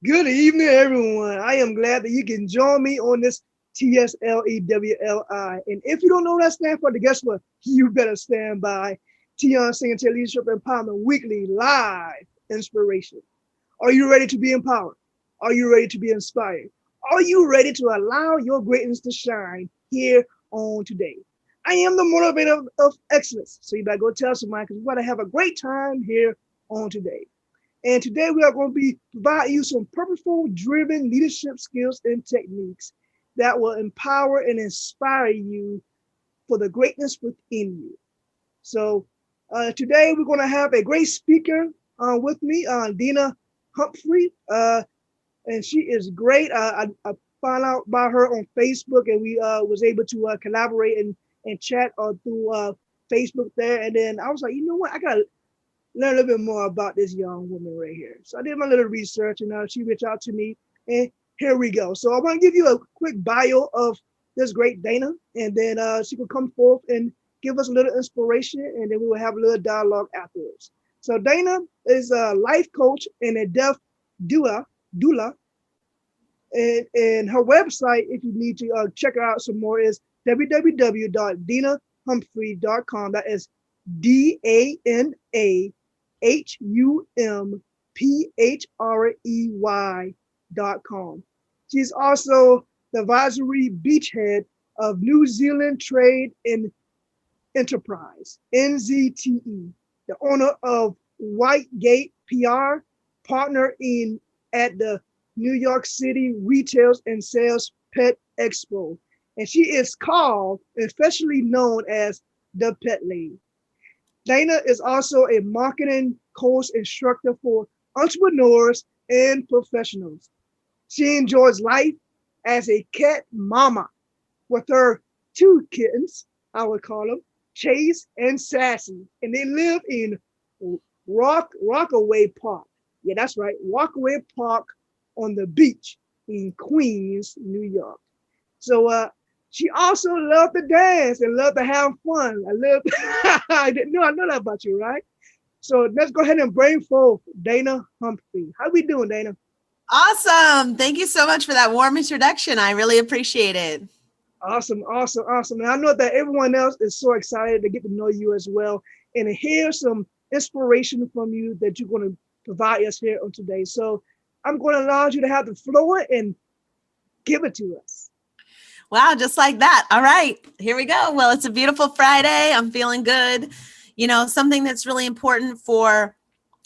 Good evening, everyone. I am glad that you can join me on this TSLE WLI. And if you don't know what that stands for, then guess what? You better stand by. Teon Singletary Leadership Empowerment Weekly Live Inspiration. Are you ready to be empowered? Are you ready to be inspired? Are you ready to allow your greatness to shine here on today? I am the motivator of excellence. So you better go tell somebody because we're going to have a great time here on today. And today we are going to be providing you some purposeful driven leadership skills and techniques that will empower and inspire you for the greatness within you. So today we're going to have a great speaker with me, Dana Humphrey, and she is great. I found out about her on Facebook, and we was able to collaborate and chat through Facebook there. And then I was like, you know what, I got to learn a little bit more about this young woman right here. So I did my little research, and she reached out to me, and here we go. So I want to give you a quick bio of this great Dana, and then she will come forth and give us a little inspiration, and then we will have a little dialogue afterwards. So Dana is a life coach and a deaf doula, and her website, if you need to check her out some more, is www.danahumphrey.com. That is DANAHUMPHREY.com. She's also the advisory beachhead of New Zealand Trade and Enterprise, NZTE, the owner of Whitegate PR, partner in at the New York City Retails and Sales Pet Expo. And she is called, officially known as the Pet Lady. Dana is also a marketing course instructor for entrepreneurs and professionals. She enjoys life as a cat mama with her two kittens, I would call them, Chase and Sassy. And they live in Rockaway Park. Yeah, that's right, Rockaway Park on the beach in Queens, New York. So she also loved to dance and loved to have fun. I didn't know, I know that about you, right? So let's go ahead and bring forth Dana Humphrey. How we doing, Dana? Awesome. Thank you so much for that warm introduction. I really appreciate it. Awesome, awesome, awesome. And I know that everyone else is so excited to get to know you as well and to hear some inspiration from you that you're going to provide us here on today. So I'm going to allow you to have the floor and give it to us. Wow, just like that. All right, here we go. Well, it's a beautiful Friday. I'm feeling good. You know, something that's really important for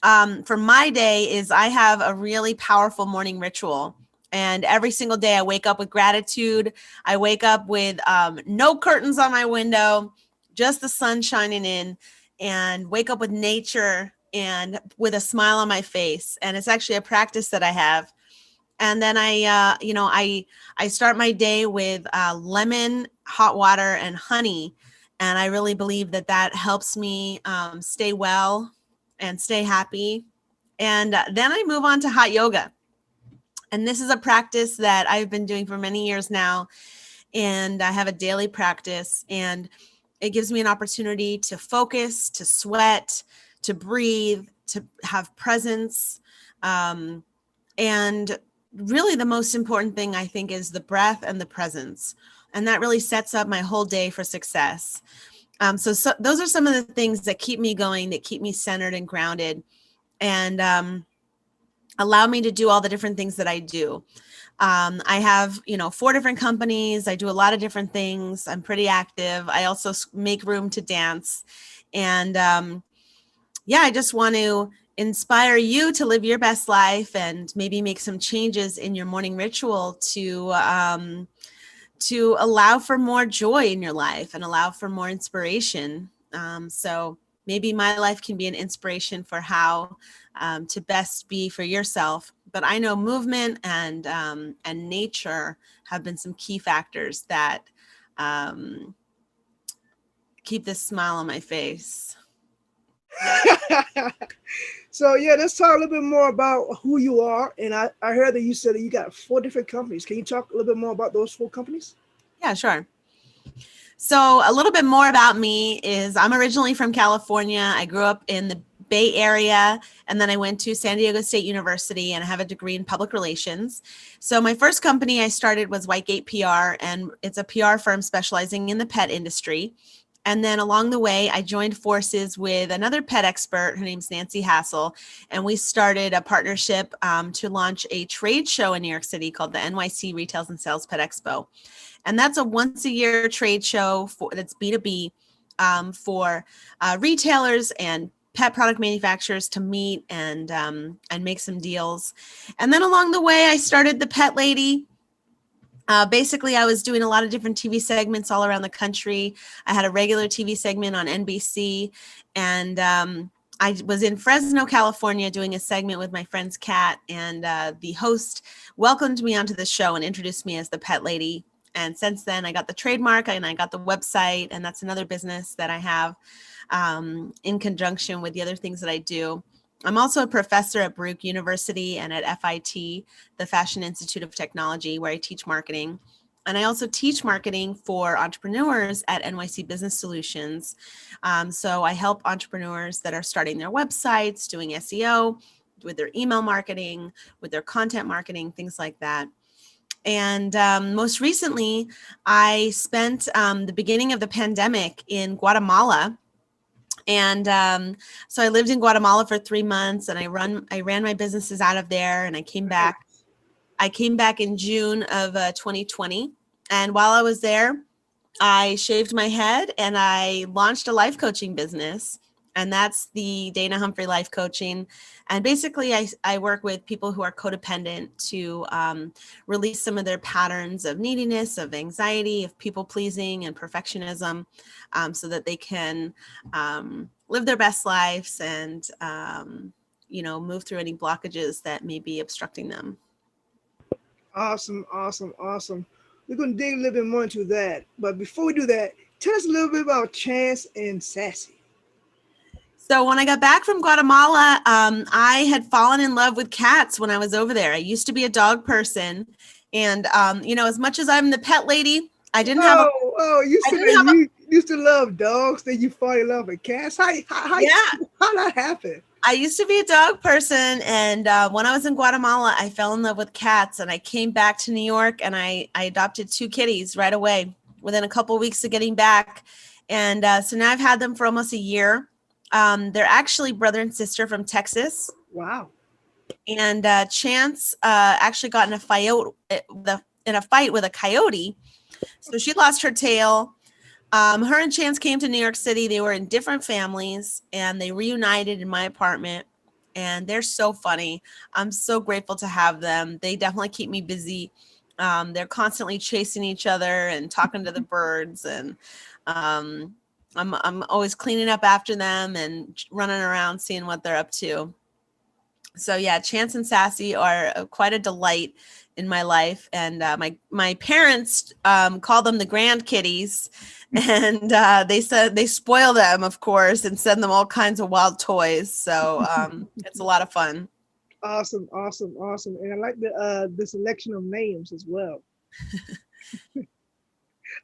my day is I have a really powerful morning ritual. And every single day I wake up with gratitude. I wake up with no curtains on my window, just the sun shining in, and wake up with nature and with a smile on my face. And it's actually a practice that I have. And then I start my day with lemon, hot water, and honey. And I really believe that that helps me stay well and stay happy. And then I move on to hot yoga. And this is a practice that I've been doing for many years now. And I have a daily practice. And it gives me an opportunity to focus, to sweat, to breathe, to have presence. And really, the most important thing I think is the breath and the presence. And that really sets up my whole day for success. So those are some of the things that keep me going, that keep me centered and grounded, and allow me to do all the different things that I do. I have, 4 different companies. I do a lot of different things. I'm pretty active. I also make room to dance. And I just want to inspire you to live your best life and maybe make some changes in your morning ritual to allow for more joy in your life and allow for more inspiration. So maybe my life can be an inspiration for how to best be for yourself. But I know movement and nature have been some key factors that keep this smile on my face. So yeah, let's talk a little bit more about who you are. And I heard that you said that you got 4 different companies. Can you talk a little bit more about those 4 companies? Yeah, sure. So a little bit more about me is I'm originally from California. I grew up in the Bay Area, and then I went to San Diego State University, and I have a degree in public relations. So my first company I started was Whitegate PR, and it's a PR firm specializing in the pet industry. And then along the way, I joined forces with another pet expert. Her name's Nancy Hassel. And we started a partnership to launch a trade show in New York City called the NYC Retails and Sales Pet Expo. And that's a once a year trade show that's B2B for retailers and pet product manufacturers to meet and make some deals. And then along the way, I started the Pet Lady. Basically, I was doing a lot of different TV segments all around the country. I had a regular TV segment on NBC, and I was in Fresno, California, doing a segment with my friend's cat, and the host welcomed me onto the show and introduced me as the Pet Lady. And since then, I got the trademark and I got the website, and that's another business that I have in conjunction with the other things that I do. I'm also a professor at Baruch University and at FIT, the Fashion Institute of Technology, where I teach marketing. And I also teach marketing for entrepreneurs at NYC Business Solutions. So I help entrepreneurs that are starting their websites, doing SEO, with their email marketing, with their content marketing, things like that. And most recently, I spent the beginning of the pandemic in Guatemala. And so I lived in Guatemala for 3 months, and I ran my businesses out of there, and I came back. I came back in June of 2020. And while I was there, I shaved my head and I launched a life coaching business. And that's the Dana Humphrey Life Coaching. And basically, I work with people who are codependent to release some of their patterns of neediness, of anxiety, of people pleasing and perfectionism, so that they can live their best lives and, move through any blockages that may be obstructing them. Awesome, awesome, awesome. We're going to dig a little bit more into that. But before we do that, tell us a little bit about Chance and Sassy. So when I got back from Guatemala, I had fallen in love with cats when I was over there. I used to be a dog person. And, as much as I'm the pet lady, I didn't have a... You said that you used to love dogs, then you fall in love with cats. How that happen? I used to be a dog person, and when I was in Guatemala, I fell in love with cats, and I came back to New York, and I adopted 2 kitties right away within a couple of weeks of getting back. And so now I've had them for almost a year. They're actually brother and sister from Texas. Wow. And Chance actually got in a fight with a coyote. So she lost her tail. Her and Chance came to New York City. They were in different families, and they reunited in my apartment. And they're so funny. I'm so grateful to have them. They definitely keep me busy. They're constantly chasing each other and talking to the birds, and I'm always cleaning up after them and running around seeing what they're up to. So yeah, Chance and Sassy are quite a delight in my life. And my parents call them the grand kitties. And they said they spoil them, of course, and send them all kinds of wild toys. So it's a lot of fun. Awesome, awesome, awesome. And I like the selection of names as well.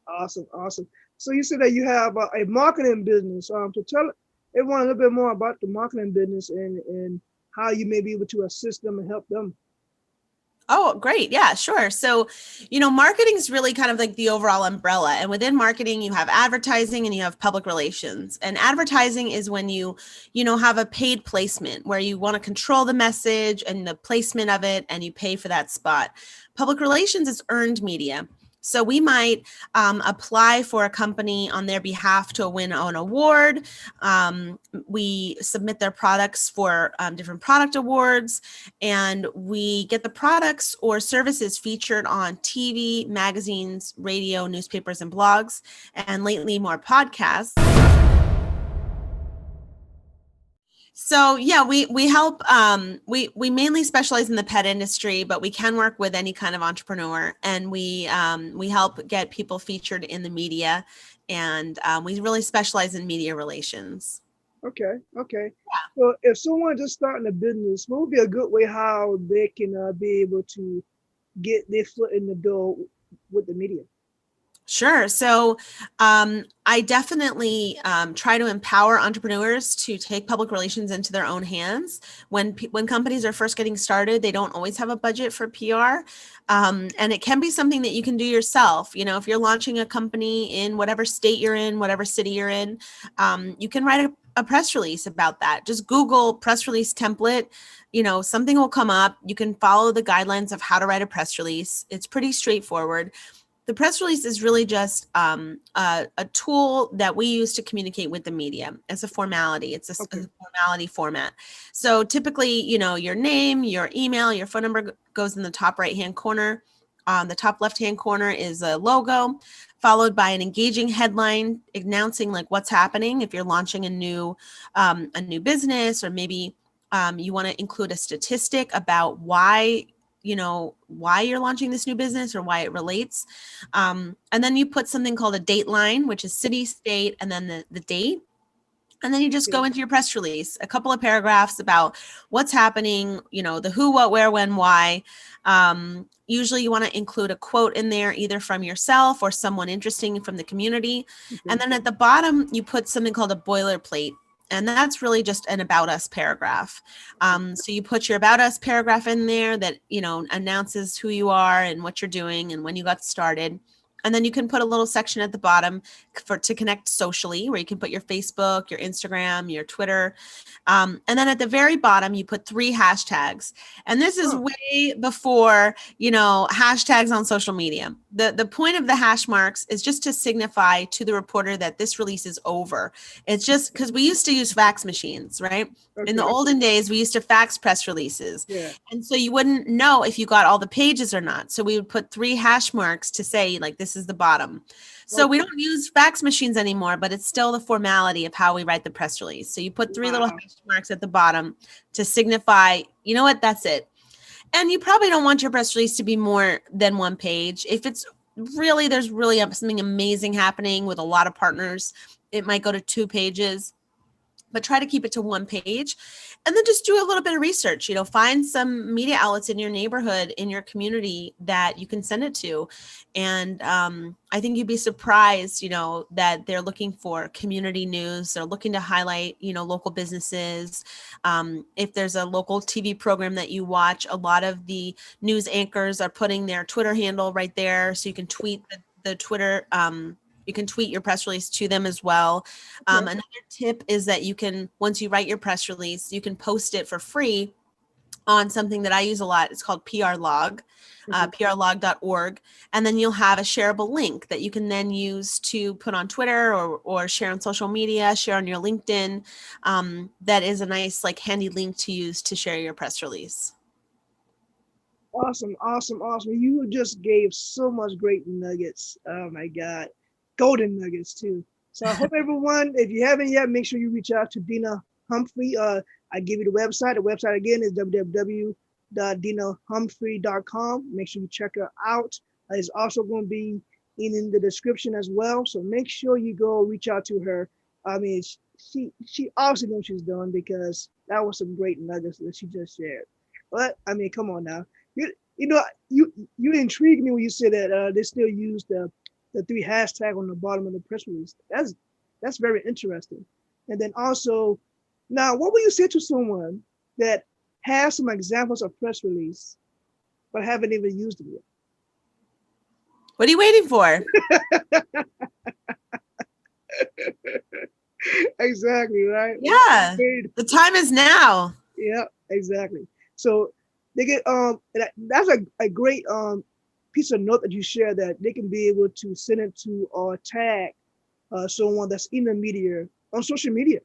Awesome, awesome. So you said that you have a marketing business. So tell everyone a little bit more about the marketing business and how you may be able to assist them and help them. Oh, great. Yeah, sure. So, marketing is really kind of like the overall umbrella. And within marketing, you have advertising and you have public relations. And advertising is when you have a paid placement where you want to control the message and the placement of it, and you pay for that spot. Public relations is earned media. So we might apply for a company on their behalf to win an award. We submit their products for different product awards, and we get the products or services featured on TV, magazines, radio, newspapers, and blogs, and lately more podcasts. So yeah, we help. We mainly specialize in the pet industry, but we can work with any kind of entrepreneur, and we help get people featured in the media, and we really specialize in media relations. Okay. Yeah. So if someone just starting a business, what would be a good way how they can be able to get their foot in the door with the media? Sure. So I definitely try to empower entrepreneurs to take public relations into their own hands. When companies are first getting started, they don't always have a budget for PR, and it can be something that you can do yourself. You know, if you're launching a company in whatever state you're in, whatever city you're in, you can write a press release about that. Just Google press release template. You know, something will come up. You can follow the guidelines of how to write a press release. It's pretty straightforward. The press release is really just a tool that we use to communicate with the media as a formality. It's a formality format. So typically, you know, your name, your email, your phone number goes in the top right-hand corner. On the top left-hand corner is a logo, followed by an engaging headline announcing like what's happening. If you're launching a new business, or maybe you want to include a statistic about why you're launching this new business or why it relates. And then you put something called a date line, which is city, state, and then the date. And then you just go into your press release, a couple of paragraphs about what's happening, you know, the who, what, where, when, why. Usually you want to include a quote in there, either from yourself or someone interesting from the community. And then at the bottom, you put something called a boilerplate. And that's really just an about us paragraph. So you put your about us paragraph in there that, you know, announces who you are and what you're doing and when you got started. And then you can put a little section at the bottom to connect socially, where you can put your Facebook, your Instagram, your Twitter. And then at the very bottom, you put 3 hashtags. And this is way before, you know, hashtags on social media. The point of the hash marks is just to signify to the reporter that this release is over. It's just because we used to use fax machines, right? In the olden days, we used to fax press releases. And so you wouldn't know if you got all the pages or not. So we would put 3 hash marks to say, like, this is the bottom. So we don't use fax machines anymore, but it's still the formality of how we write the press release. So you put 3 little hash marks at the bottom to signify, you know what, that's it. And you probably don't want your press release to be more than 1 page. If it's really, there's really something amazing happening with a lot of partners, it might go to 2 pages. But try to keep it to 1 page, and then just do a little bit of research. You know, find some media outlets in your neighborhood, in your community, that you can send it to. And I think you'd be surprised, you know, that they're looking for community news. They're looking to highlight, you know, local businesses. If there's a local TV program that you watch, a lot of the news anchors are putting their Twitter handle right there, so you can tweet the Twitter. You can tweet your press release to them as well. Another tip is that you can, once you write your press release, you can post it for free on something that I use a lot. It's called PR Log, prlog.org. And then you'll have a shareable link that you can then use to put on Twitter or share on social media, share on your LinkedIn. That is a nice, like, handy link to use to share your press release. Awesome. You just gave so much great nuggets. Oh my God. Golden nuggets too. So I hope everyone, if you haven't yet, make sure you reach out to Dana Humphrey. I give you the website. The website again is www.danahumphrey.com. Make sure you check her out. It's also going to be in the description as well. So make sure you go reach out to her. I mean, she obviously knows what she's doing, because that was some great nuggets that she just shared. But I mean, come on now. You intrigued me when you said that they still use the 3 hashtag on the bottom of the press release. That's very interesting. And then also, now, what would you say to someone that has some examples of press release but haven't even used them yet? What are you waiting for? Exactly, right? Yeah, the time is now. Yeah, exactly. So they get that's a great piece of note that you share, that they can be able to send it to or tag someone that's in the media on social media.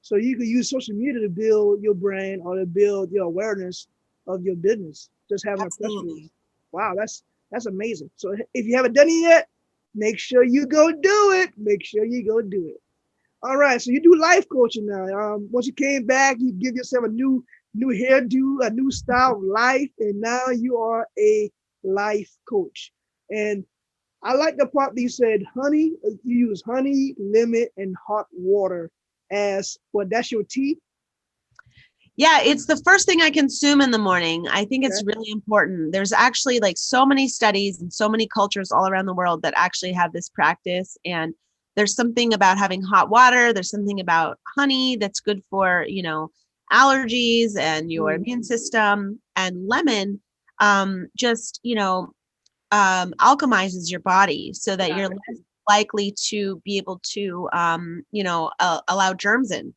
So you can use social media to build your brand or to build your awareness of your business. Just having a press release. Wow, that's amazing. So if you haven't done it yet, make sure you go do it. Make sure you go do it. All right, so you do life coaching now. Once you came back, you give yourself a new hairdo, a new style of life, and now you are a life coach. And I like the part that you said honey. You use honey, lemon, and hot water as well. That's your tea. Yeah, it's the first thing I consume in the morning. I think it's Okay. really important. There's actually like so many studies and so many cultures all around the world that actually have this practice. And there's something about having hot water. There's something about honey that's good for, allergies and your Mm, immune system. And lemon just, alchemizes your body so that got you're it. less likely to be able to, allow germs in.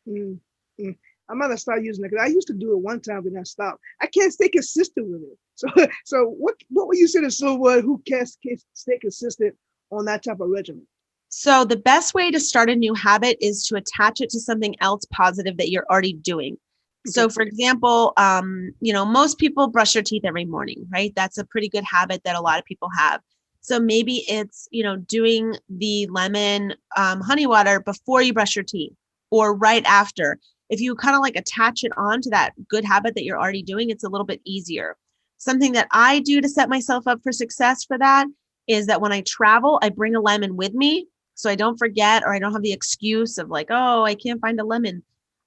Mm, mm. I'm gonna start using it because I used to do it one time and I stopped. I can't stay consistent with it. So, so what would you say to someone who can't stay consistent on that type of regimen? So the best way to start a new habit is to attach it to something else positive that you're already doing. Okay. So for example, most people brush their teeth every morning, right? That's a pretty good habit that a lot of people have. So maybe it's, doing the lemon honey water before you brush your teeth or right after. If you kind of like attach it on to that good habit that you're already doing, it's a little bit easier. Something that I do to set myself up for success for that is that when I travel, I bring a lemon with me so I don't forget or I don't have the excuse of like, oh, I can't find a lemon.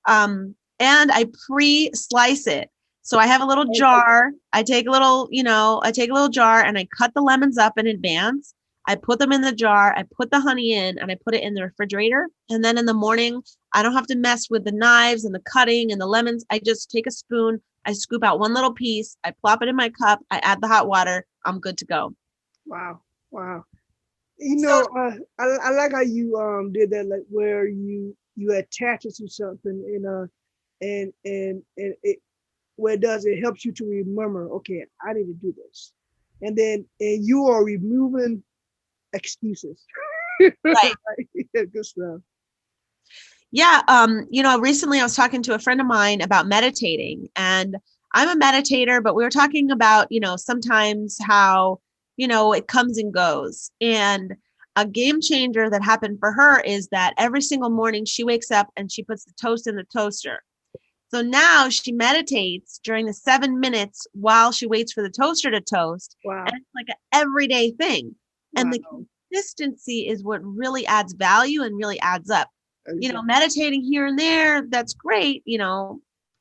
And I pre-slice it. So I have a little jar. I take a little jar and I cut the lemons up in advance. I put them in the jar. I put the honey in and I put it in the refrigerator. And then in the morning, I don't have to mess with the knives and the cutting and the lemons. I just take a spoon. I scoop out one little piece. I plop it in my cup. I add the hot water. I'm good to go. Wow. Wow. So I like how you did that, like where you attach it to something and it what it does, it helps you to remember, okay, I need to do this. And you are removing excuses. right. Right? Yeah, good stuff. Yeah, recently I was talking to a friend of mine about meditating, and I'm a meditator, but we were talking about, sometimes how, it comes and goes. And a game changer that happened for her is that every single morning she wakes up and she puts the toast in the toaster. So now she meditates during the 7 minutes while she waits for the toaster to toast. And Wow. it's like an everyday thing. And the Wow. consistency is what really adds value and really adds up. Exactly. Meditating here and there, that's great.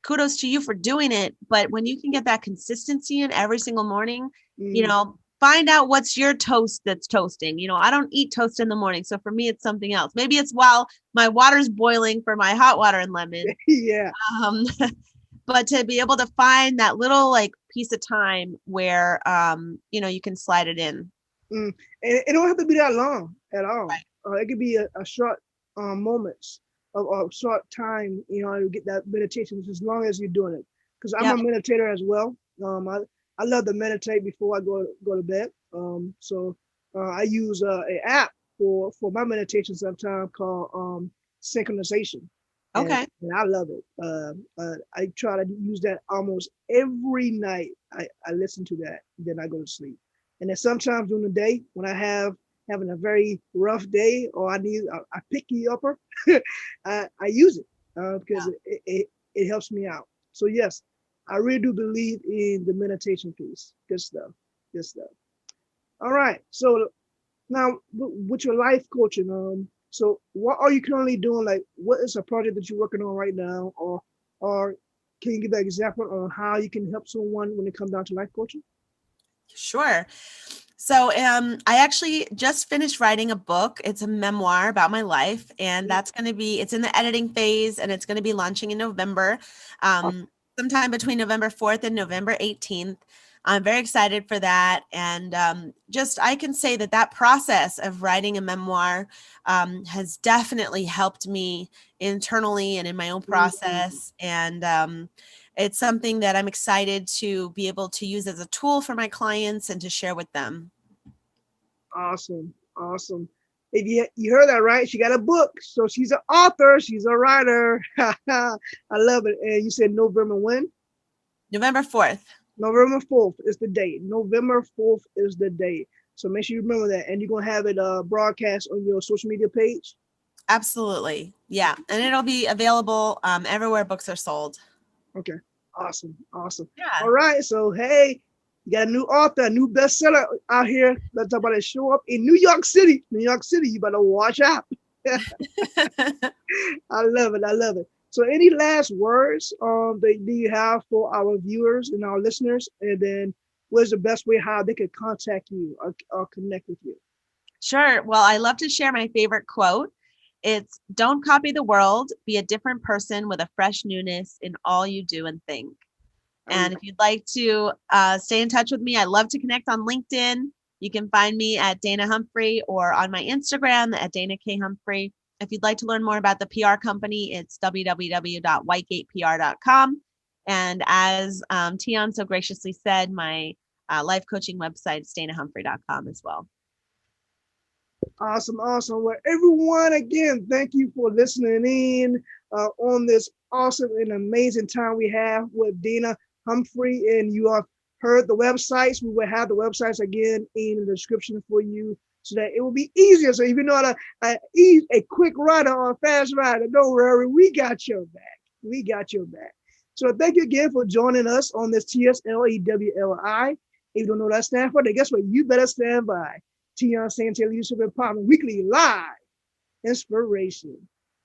Kudos to you for doing it. But when you can get that consistency in every single morning, Mm. find out what's your toast that's toasting. I don't eat toast in the morning. So for me, it's something else. Maybe it's while my water's boiling for my hot water and lemon. Yeah. Um, but to be able to find that little like piece of time where you can slide it in. Mm. And it don't have to be that long at all. Right. It could be a short moments of short time, to get that meditation, as long as you're doing it. Because I'm a Yep. meditator as well. I love to meditate before I go to bed. So I use an app for my meditation sometimes called synchronization, Okay. and I love it. I try to use that almost every night. I listen to that, then I go to sleep. And then sometimes during the day when I having a very rough day or I need a picky upper, I use it because it helps me out. So yes, I really do believe in the meditation piece. Good stuff. Good stuff. All right. So now with your life coaching, so what are you currently doing? Like, what is a project that you're working on right now, or can you give an example on how you can help someone when it comes down to life coaching? Sure. So I actually just finished writing a book. It's a memoir about my life, and it's in the editing phase, and it's going to be launching in November, sometime between November 4th and November 18th. I'm very excited for that. And I can say that process of writing a memoir has definitely helped me internally and in my own process. And it's something that I'm excited to be able to use as a tool for my clients and to share with them. Awesome, awesome. If you heard that right, she got a book, so she's an author, she's a writer. I love it. And you said November when? November 4th. November 4th is the date. November 4th is the date. So make sure you remember that, and you're gonna have it broadcast on your social media page. Absolutely. Yeah. And it'll be available everywhere books are sold. Okay. Awesome. Awesome. Yeah. All right. So hey, you got a new author, a new bestseller out here. Let's talk about it. Show up in New York City. New York City, you better watch out. I love it. I love it. So any last words that do you have for our viewers and our listeners? And then what's the best way how they could contact you or connect with you? Sure. Well, I love to share my favorite quote. It's don't copy the world, be a different person with a fresh newness in all you do and think. I And if you'd like to stay in touch with me, I love to connect on LinkedIn. You can find me at Dana Humphrey or on my Instagram at Dana K. Humphrey. If you'd like to learn more about the PR company, it's www.whitegatepr.com. And as Teon so graciously said, my life coaching website is danahumphrey.com as well. Awesome, awesome. Well, everyone, again, thank you for listening in on this awesome and amazing time we have with Dana Humphrey. And you have heard the websites. We will have the websites again in the description for you so that it will be easier. So if you're not a quick rider or a fast rider, don't worry, we got your back. We got your back. So thank you again for joining us on this TSLE WLI. If you don't know what that stands for, then guess what? You better stand by. Teon Singletary Leadership Empowerment Weekly Live Inspiration.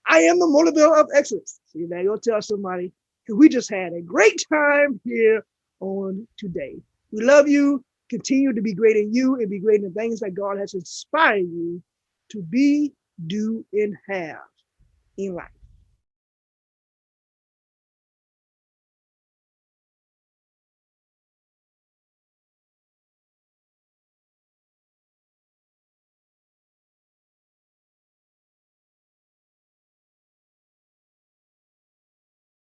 I am the motivator of excellence. See, now you'll tell somebody, because we just had a great time here on today. We love you. Continue to be great in you and be great in the things that God has inspired you to be, do, and have in life.